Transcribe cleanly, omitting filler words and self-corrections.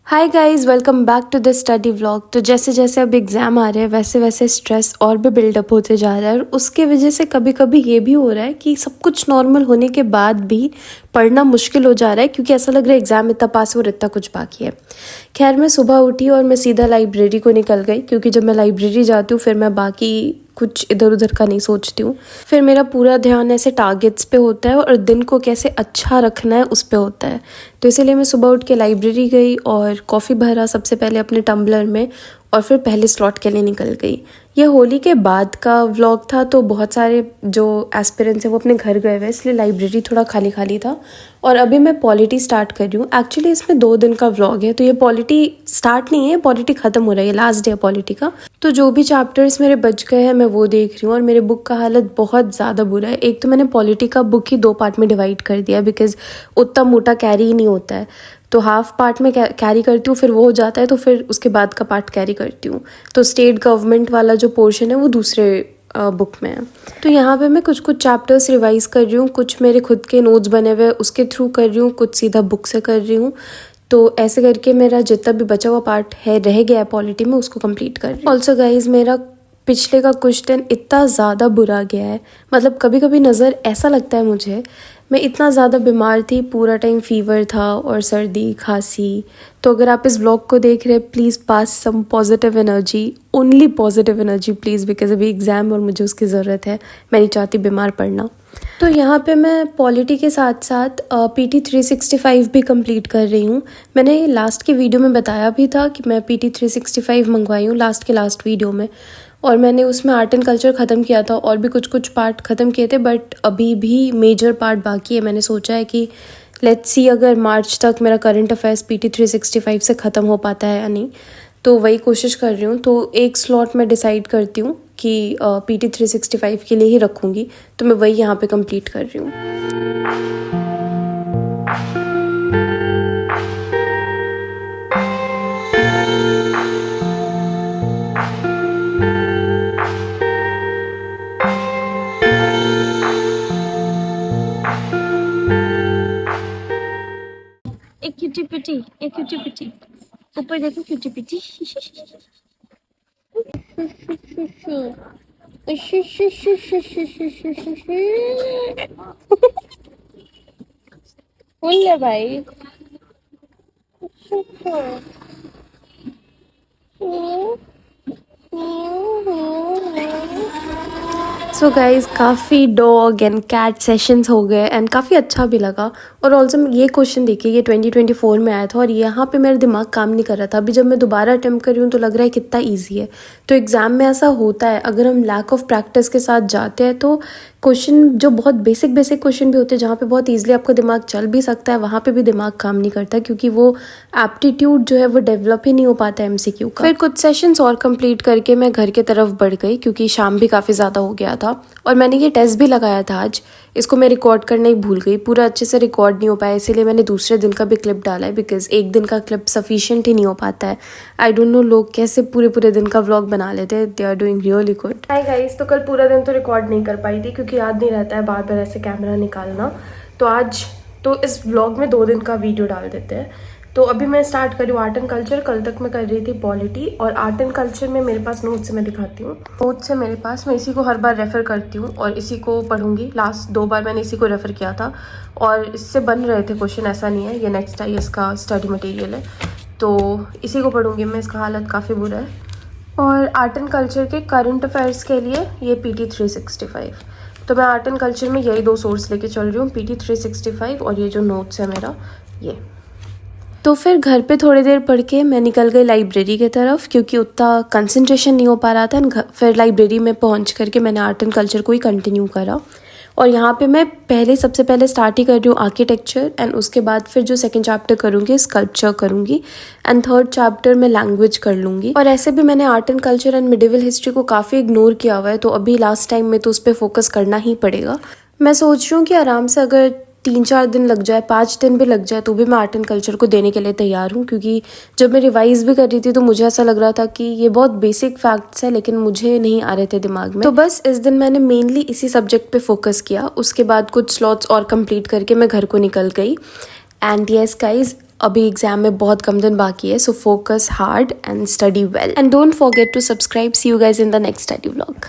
Hi guys, welcome back to the study vlog. तो जैसे जैसे अब एग्ज़ाम आ रहे हैं वैसे वैसे स्ट्रेस और भी बिल्डअप होते जा रहा है, और उसके वजह से कभी कभी ये भी हो रहा है कि सब कुछ नॉर्मल होने के बाद भी पढ़ना मुश्किल हो जा रहा है, क्योंकि ऐसा लग रहा है एग्ज़ाम इतना पास हो और इतना कुछ बाकी है। खैर, मैं सुबह उठी और मैं सीधा लाइब्रेरी को निकल गई, क्योंकि जब मैं लाइब्रेरी जाती हूँ फिर मैं बाकी कुछ इधर उधर का नहीं सोचती हूँ। फिर मेरा पूरा ध्यान ऐसे टारगेट्स पे होता है और दिन को कैसे अच्छा रखना है उस पे होता है। तो इसीलिए मैं सुबह उठ के लाइब्रेरी गई और कॉफ़ी भरा सबसे पहले अपने टम्बलर में, और फिर पहले स्लॉट के लिए निकल गई। ये होली के बाद का व्लॉग था, तो बहुत सारे जो एस्पिरेंट्स हैं वो अपने घर गए हुए, इसलिए लाइब्रेरी थोड़ा खाली खाली था। और अभी मैं पॉलिटी स्टार्ट कर रही हूँ। एक्चुअली इसमें 2 दिन का व्लॉग है, तो ये पॉलिटी स्टार्ट नहीं है, पॉलिटी ख़त्म हो रहा है, लास्ट डे है पॉलिटी का। तो जो भी चैप्टर्स मेरे बच गए हैं मैं वो देख रही हूँ, और मेरे बुक का हालत बहुत ज़्यादा बुरा है। एक तो मैंने पॉलिटी का बुक ही 2 पार्ट में डिवाइड कर दिया, बिकॉज उतना मोटा कैरी ही नहीं होता है। तो हाफ पार्ट में कैरी करती हूँ, फिर वो हो जाता है तो फिर उसके बाद का पार्ट कैरी करती हूँ। तो स्टेट गवर्नमेंट वाला जो पोर्शन है वो दूसरे बुक में है। तो यहाँ पे मैं कुछ कुछ चैप्टर्स रिवाइज कर रही हूँ, कुछ मेरे खुद के नोट्स बने हुए उसके थ्रू कर रही हूँ, कुछ सीधा बुक से कर रही हूँ। तो ऐसे करके मेरा जितना भी बचा हुआ पार्ट है रह गया है पॉलिटी में, उसको कंप्लीट कर रही हूँ। ऑल्सो गाइज, मेरा पिछले का कुछ दिन इतना ज़्यादा बुरा गया है, मतलब कभी कभी नज़र ऐसा लगता है मुझे मैं इतना ज़्यादा बीमार थी, पूरा टाइम फीवर था और सर्दी खांसी। तो अगर आप इस व्लॉग को देख रहे हैं, please pass some positive energy, only positive energy please, because अभी एग्ज़ाम और मुझे उसकी ज़रूरत है। मैं नहीं चाहती बीमार पड़ना। तो यहाँ पे मैं पॉलिटी के साथ साथ PT 365 भी कंप्लीट कर रही हूँ। मैंने लास्ट के वीडियो में बताया भी था कि मैं PT 365 मंगवाई हूँ लास्ट के लास्ट वीडियो में, और मैंने उसमें आर्ट एंड कल्चर ख़त्म किया था और भी कुछ कुछ पार्ट ख़त्म किए थे, बट अभी भी मेजर पार्ट बाकी है। मैंने सोचा है कि लेट्स सी अगर मार्च तक मेरा करंट अफेयर्स PT 365 से ख़त्म हो पाता है या नहीं, तो वही कोशिश कर रही हूँ। तो एक स्लॉट मैं डिसाइड करती हूँ कि PT 365 के लिए ही रखूँगी, तो मैं वही यहाँ पे कंप्लीट कर रही हूँ। एक क्यूटी पिटी, ऊपर देखो क्यूटी पिटी। बोल ले भाई। सो गाइज, काफ़ी डॉग एंड कैट सेशंस हो गए एंड काफ़ी अच्छा भी लगा। और ऑल्सो ये क्वेश्चन देखिए, ये 2024 में आया था और यहाँ पे मेरा दिमाग काम नहीं कर रहा था। अभी जब मैं दोबारा अटेम्प्ट कर रही हूँ तो लग रहा है कितना ईजी है। तो एग्ज़ाम में ऐसा होता है, अगर हम लैक ऑफ प्रैक्टिस के साथ जाते हैं तो क्वेश्चन जो बहुत बेसिक क्वेश्चन भी होते हैं, जहाँ पे बहुत ईजिली आपका दिमाग चल भी सकता है, वहाँ पे भी दिमाग काम नहीं करता, क्योंकि वो एप्टीट्यूड जो है वो डेवलप ही नहीं हो पाता है MCQ का। फिर कुछ सेशंस और कंप्लीट करके मैं घर की तरफ बढ़ गई, क्योंकि शाम भी काफ़ी ज़्यादा हो गया था। और मैंने ये टेस्ट भी लगाया था आज, इसको मैं रिकॉर्ड करना ही भूल गई, पूरा अच्छे से रिकॉर्ड नहीं हो पाया, इसीलिए मैंने दूसरे दिन का भी क्लिप डाला है, बिकॉज एक दिन का क्लिप सफिशिएंट ही नहीं हो पाता है। आई डोंट नो लोग कैसे पूरे पूरे दिन का व्लॉग बना लेते हैं, they are doing really good. Hi guys, तो कल पूरा दिन तो रिकॉर्ड नहीं कर पाई थी, क्योंकि याद नहीं रहता है बार बार ऐसे कैमरा निकालना। तो आज तो इस व्लॉग में 2 दिन का वीडियो डाल देते हैं। तो अभी मैं स्टार्ट कर रही हूँ आर्ट एंड कल्चर। कल तक मैं कर रही थी पॉलिटी, और आर्ट एंड कल्चर में मेरे पास नोट्स मैं दिखाती हूँ। नोट्स है मेरे पास, मैं इसी को हर बार रेफ़र करती हूँ और इसी को पढ़ूंगी। लास्ट 2 बार मैंने इसी को रेफ़र किया था और इससे बन रहे थे क्वेश्चन, ऐसा नहीं है। ये नेक्स्ट आई इसका स्टडी मटेरियल है, तो इसी को पढ़ूंगी मैं। इसका हालत काफ़ी बुरा है। और आर्ट एंड कल्चर के करंट अफेयर्स के लिए ये PT 365। तो मैं आर्ट एंड कल्चर में यही 2 सोर्स लेके चल रही हूँ, PT 365 और ये जो नोट्स है मेरा ये। तो फिर घर पे थोड़ी देर पढ़ के मैं निकल गई लाइब्रेरी की तरफ, क्योंकि उतना कंसंट्रेशन नहीं हो पा रहा था। फिर लाइब्रेरी में पहुंच करके मैंने आर्ट एंड कल्चर को ही कंटिन्यू करा। और यहाँ पे मैं सबसे पहले स्टार्ट ही कर रही हूँ आर्किटेक्चर, एंड उसके बाद फिर जो सेकंड चैप्टर करूँगी स्कल्पचर करूँगी, एंड थर्ड चैप्टर में लैंग्वेज कर लूँगी। और ऐसे भी मैंने art and culture and medieval history को काफ़ी इग्नोर किया हुआ है, तो अभी लास्ट टाइम में तो उस पर फोकस करना ही पड़ेगा। मैं सोच रही हूँ कि आराम से अगर 3-4 दिन लग जाए, 5 दिन भी लग जाए, तो भी मैं आर्ट एंड कल्चर को देने के लिए तैयार हूँ, क्योंकि जब मैं रिवाइज भी कर रही थी तो मुझे ऐसा लग रहा था कि ये बहुत बेसिक फैक्ट्स है लेकिन मुझे नहीं आ रहे थे दिमाग में। तो बस इस दिन मैंने मेनली इसी सब्जेक्ट पे फोकस किया। उसके बाद कुछ स्लॉट्स और कंप्लीट करके मैं घर को निकल गई। एंड यस गाइज, अभी एग्जाम में बहुत कम दिन बाकी है, so focus hard and study well and don't forget to subscribe. See you guys in the next study vlog.